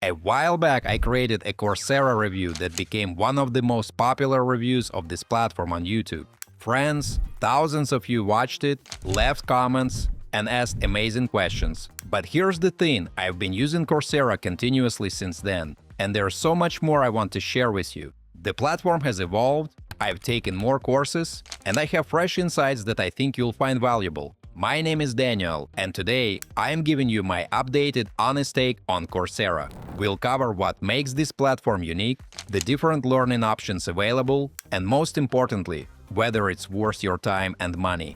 A while back, I created a Coursera review that became one of the most popular reviews of this platform on YouTube. Friends, thousands of you watched it, left comments, and asked amazing questions. But here's the thing, I've been using Coursera continuously since then, and there's so much more I want to share with you. The platform has evolved, I've taken more courses, and I have fresh insights that I think you'll find valuable. My name is Daniel, and today I am giving you my updated, honest take on Coursera. We'll cover what makes this platform unique, the different learning options available, and most importantly, whether it's worth your time and money.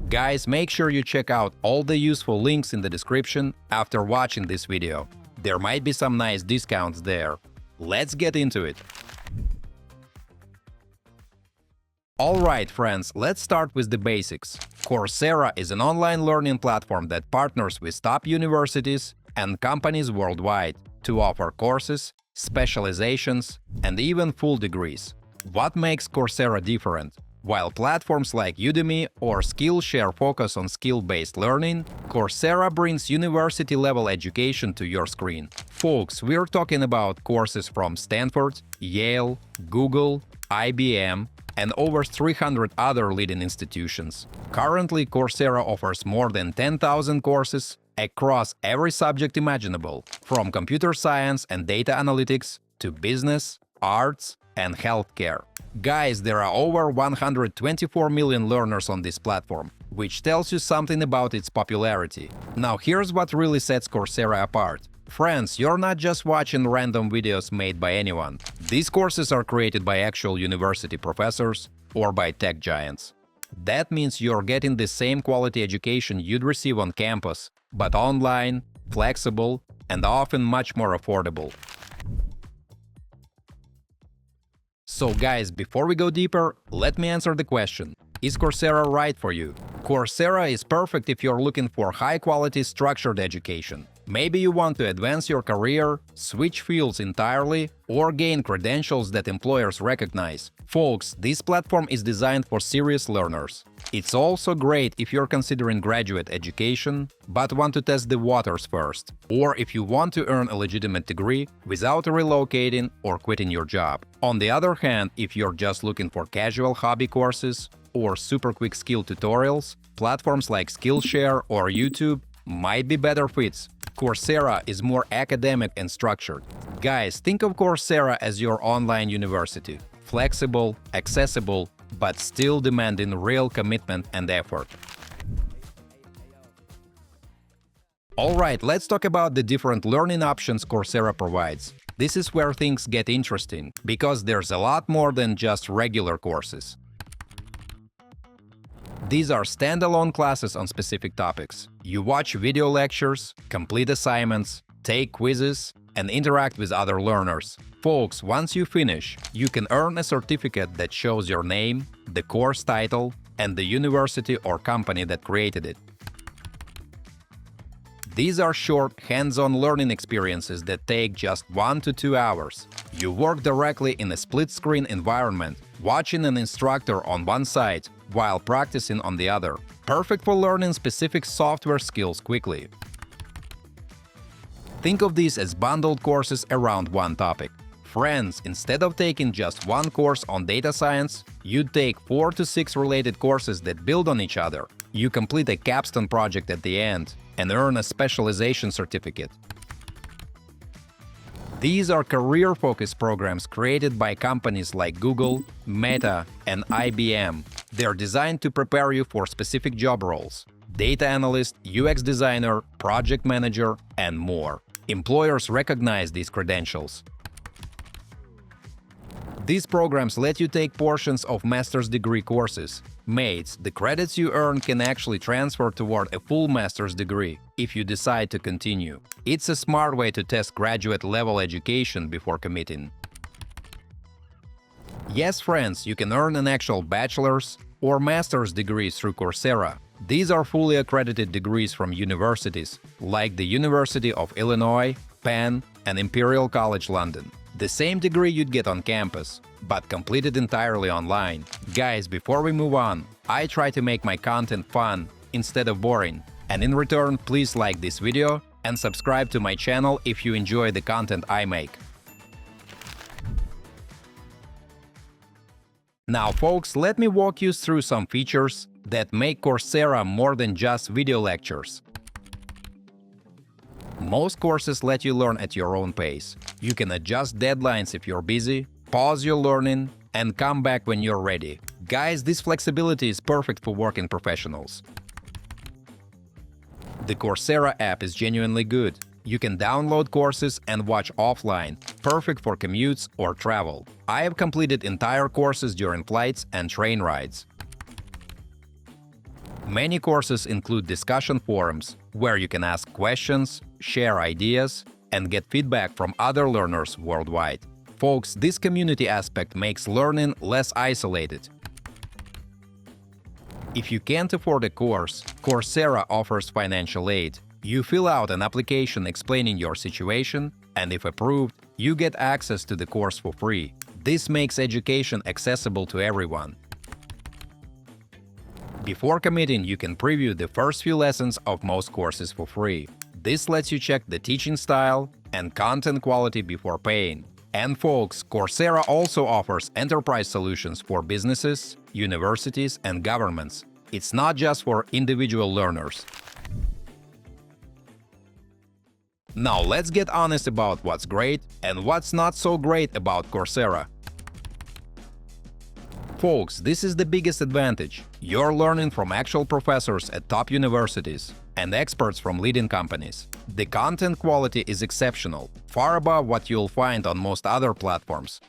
Guys, make sure you check out all the useful links in the description after watching this video. There might be some nice discounts there. Let's get into it. Alright friends, let's start with the basics. Coursera is an online learning platform that partners with top universities and companies worldwide to offer courses, specializations, and even full degrees. What makes Coursera different? While platforms like Udemy or Skillshare focus on skill-based learning, Coursera brings university-level education to your screen. Folks, we're talking about courses from Stanford, Yale, Google, IBM, and over 300 other leading institutions. Currently, Coursera offers more than 10,000 courses across every subject imaginable, from computer science and data analytics to business, arts, and healthcare. Guys, there are over 124 million learners on this platform, which tells you something about its popularity. Now here's what really sets Coursera apart. Friends, you're not just watching random videos made by anyone. These courses are created by actual university professors or by tech giants. That means you're getting the same quality education you'd receive on campus, but online, flexible, and often much more affordable. So guys, before we go deeper, let me answer the question. Is Coursera right for you? Coursera is perfect if you're looking for high-quality, structured education. Maybe you want to advance your career, switch fields entirely, or gain credentials that employers recognize. Folks, this platform is designed for serious learners. It's also great if you're considering graduate education, but want to test the waters first, or if you want to earn a legitimate degree without relocating or quitting your job. On the other hand, if you're just looking for casual hobby courses or super quick skill tutorials, platforms like Skillshare or YouTube might be better fits. Coursera is more academic and structured. Guys, think of Coursera as your online university. Flexible, accessible, but still demanding real commitment and effort. Alright, let's talk about the different learning options Coursera provides. This is where things get interesting, because there's a lot more than just regular courses. These are standalone classes on specific topics. You watch video lectures, complete assignments, take quizzes, and interact with other learners. Folks, once you finish, you can earn a certificate that shows your name, the course title, and the university or company that created it. These are short, hands-on learning experiences that take just 1 to 2 hours. You work directly in a split-screen environment, watching an instructor on one side while practicing on the other. Perfect for learning specific software skills quickly. Think of these as bundled courses around one topic. Friends, instead of taking just one course on data science, you'd take 4 to 6 related courses that build on each other. You complete a capstone project at the end and earn a specialization certificate. These are career-focused programs created by companies like Google, Meta, and IBM. They're designed to prepare you for specific job roles: data analyst, UX designer, project manager, and more. Employers recognize these credentials. These programs let you take portions of master's degree courses. Mates, the credits you earn can actually transfer toward a full master's degree if you decide to continue. It's a smart way to test graduate-level education before committing. Yes, friends, you can earn an actual bachelor's or master's degree through Coursera. These are fully accredited degrees from universities like the University of Illinois, Penn, and Imperial College London. The same degree you'd get on campus, but completed entirely online. Guys, before we move on, I try to make my content fun instead of boring. And in return, please like this video, and subscribe to my channel if you enjoy the content I make. Now, folks, let me walk you through some features that make Coursera more than just video lectures. Most courses let you learn at your own pace. You can adjust deadlines if you're busy, pause your learning, and come back when you're ready. Guys, this flexibility is perfect for working professionals. The Coursera app is genuinely good. You can download courses and watch offline, perfect for commutes or travel. I have completed entire courses during flights and train rides. Many courses include discussion forums, where you can ask questions, share ideas, and get feedback from other learners worldwide. Folks, this community aspect makes learning less isolated. If you can't afford a course, Coursera offers financial aid. You fill out an application explaining your situation, and if approved, you get access to the course for free. This makes education accessible to everyone. Before committing, you can preview the first few lessons of most courses for free. This lets you check the teaching style and content quality before paying. And folks, Coursera also offers enterprise solutions for businesses, universities, and governments. It's not just for individual learners. Now let's get honest about what's great and what's not so great about Coursera. Folks, this is the biggest advantage. You're learning from actual professors at top universities and experts from leading companies. The content quality is exceptional, far above what you'll find on most other platforms.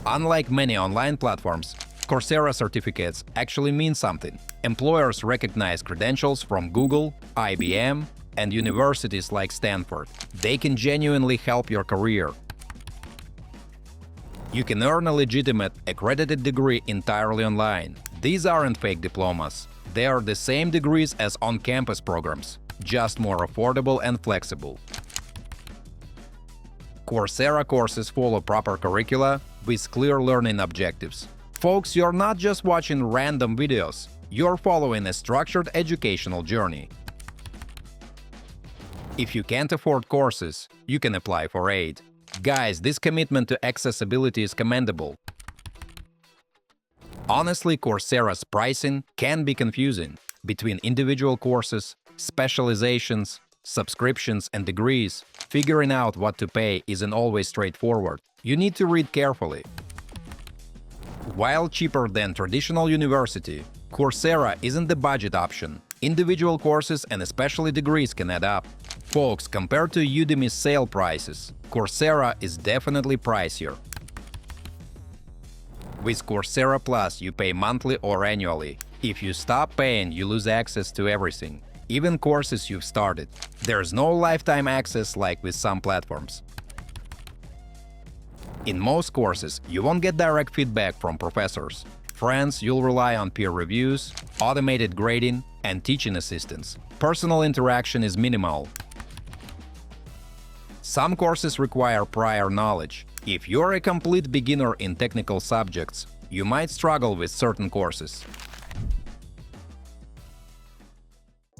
Unlike many online platforms, Coursera certificates actually mean something. Employers recognize credentials from Google, IBM, and universities like Stanford. They can genuinely help your career. You can earn a legitimate, accredited degree entirely online. These aren't fake diplomas. They are the same degrees as on-campus programs, just more affordable and flexible. Coursera courses follow proper curricula with clear learning objectives. Folks, you're not just watching random videos. You're following a structured educational journey. If you can't afford courses, you can apply for aid. Guys, this commitment to accessibility is commendable. Honestly, Coursera's pricing can be confusing. Between individual courses, specializations, subscriptions, and degrees, figuring out what to pay isn't always straightforward. You need to read carefully. While cheaper than traditional university, Coursera isn't the budget option. Individual courses and especially degrees can add up. Folks, compared to Udemy's sale prices, Coursera is definitely pricier. With Coursera Plus, you pay monthly or annually. If you stop paying, you lose access to everything, even courses you've started. There's no lifetime access like with some platforms. In most courses, you won't get direct feedback from professors. Friends, you'll rely on peer reviews, automated grading, and teaching assistants. Personal interaction is minimal. Some courses require prior knowledge. If you're a complete beginner in technical subjects, you might struggle with certain courses.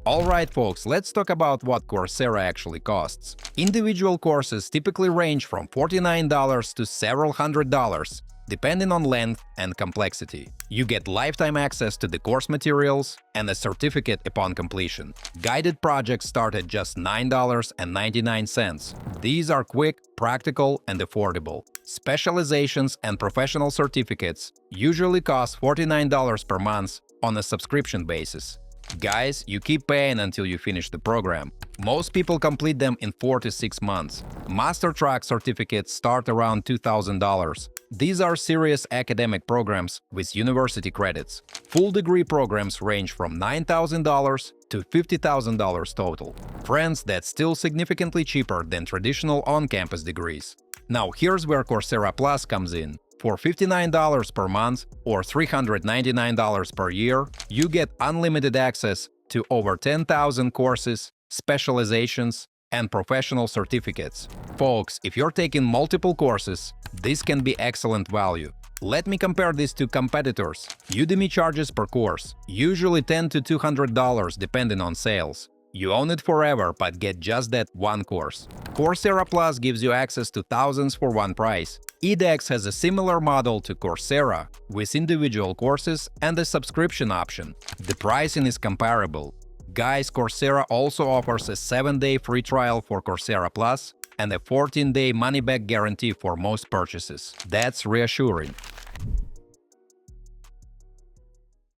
Alright folks, let's talk about what Coursera actually costs. Individual courses typically range from $49 to several $100s, depending on length and complexity. You get lifetime access to the course materials and a certificate upon completion. Guided projects start at just $9.99. These are quick, practical, and affordable. Specializations and professional certificates usually cost $49 per month on a subscription basis. Guys, you keep paying until you finish the program. Most people complete them in 4 to 6 months. Master track certificates start around $2,000. These are serious academic programs with university credits. Full degree programs range from $9,000 to $50,000 total. Friends, that's still significantly cheaper than traditional on-campus degrees. Now here's where Coursera Plus comes in. For $59 per month or $399 per year, you get unlimited access to over 10,000 courses, specializations, and professional certificates. Folks, if you're taking multiple courses, this can be excellent value. Let me compare this to competitors. Udemy charges per course, usually $10 to $200 depending on sales. You own it forever, but get just that one course. Coursera Plus gives you access to thousands for one price. edX has a similar model to Coursera, with individual courses and a subscription option. The pricing is comparable. Guys, Coursera also offers a 7-day free trial for Coursera Plus and a 14-day money-back guarantee for most purchases. That's reassuring.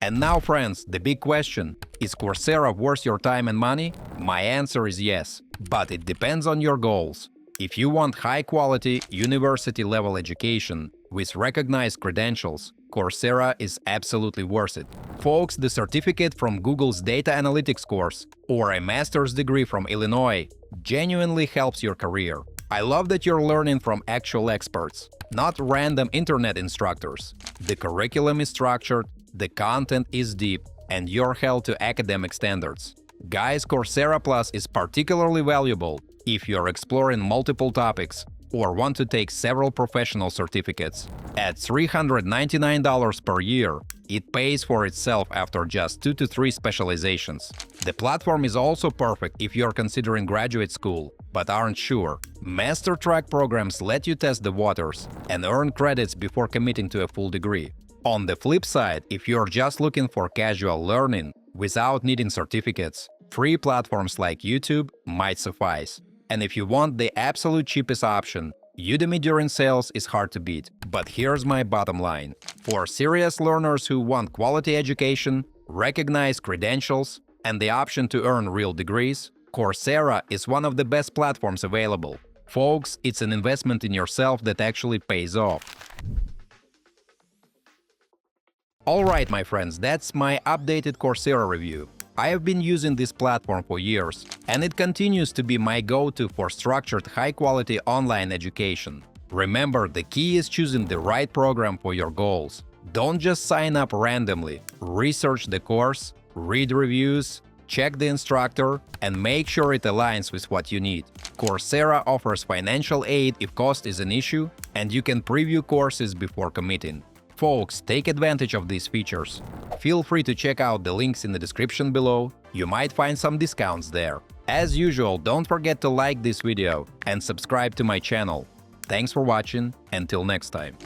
And now, friends, the big question: is Coursera worth your time and money? My answer is yes, but it depends on your goals. If you want high-quality, university-level education with recognized credentials, Coursera is absolutely worth it. Folks, the certificate from Google's data analytics course or a master's degree from Illinois genuinely helps your career. I love that you're learning from actual experts, not random internet instructors. The curriculum is structured, the content is deep, and you're held to academic standards. Guys, Coursera Plus is particularly valuable if you're exploring multiple topics or want to take several professional certificates. At $399 per year, it pays for itself after just 2 to 3 specializations. The platform is also perfect if you're considering graduate school, but aren't sure. Master track programs let you test the waters and earn credits before committing to a full degree. On the flip side, if you're just looking for casual learning without needing certificates, free platforms like YouTube might suffice. And if you want the absolute cheapest option, Udemy during sales is hard to beat. But here's my bottom line. For serious learners who want quality education, recognized credentials, and the option to earn real degrees, Coursera is one of the best platforms available. Folks, it's an investment in yourself that actually pays off. Alright, my friends, that's my updated Coursera review. I have been using this platform for years, and it continues to be my go-to for structured, high-quality online education. Remember, the key is choosing the right program for your goals. Don't just sign up randomly. Research the course, read reviews, check the instructor, and make sure it aligns with what you need. Coursera offers financial aid if cost is an issue, and you can preview courses before committing. Folks, take advantage of these features. Feel free to check out the links in the description below. You might find some discounts there. As usual, don't forget to like this video and subscribe to my channel. Thanks for watching. Until next time.